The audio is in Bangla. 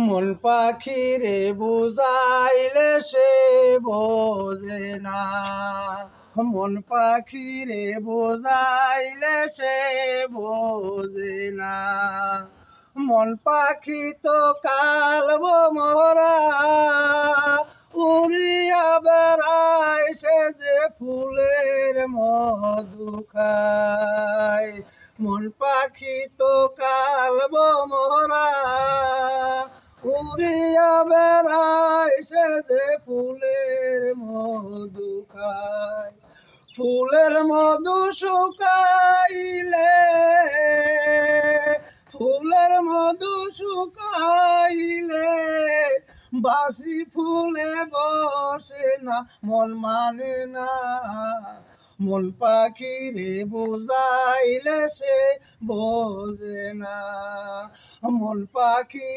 মন পাখি রে বুঝাইলে সে বোঝে না, মন পাখি রে বুঝাইলে সে বোঝে না। মন পাখি তো কালব মোরা উড়িয়া বেড়ায়, সে যে ফুলের মধু খায়। মন পাখি তো কালব মোরা উড়িয়া বেড়ায়, সে যে ফুলের মধু খায়। ফুলের মধু শুকাইলে, ফুলের মধু শুকাইলে বাসি ফুলে বসে না, মন মানে না। মন পাখি রে বুঝাইলে সে বোঝে না, মন পাখি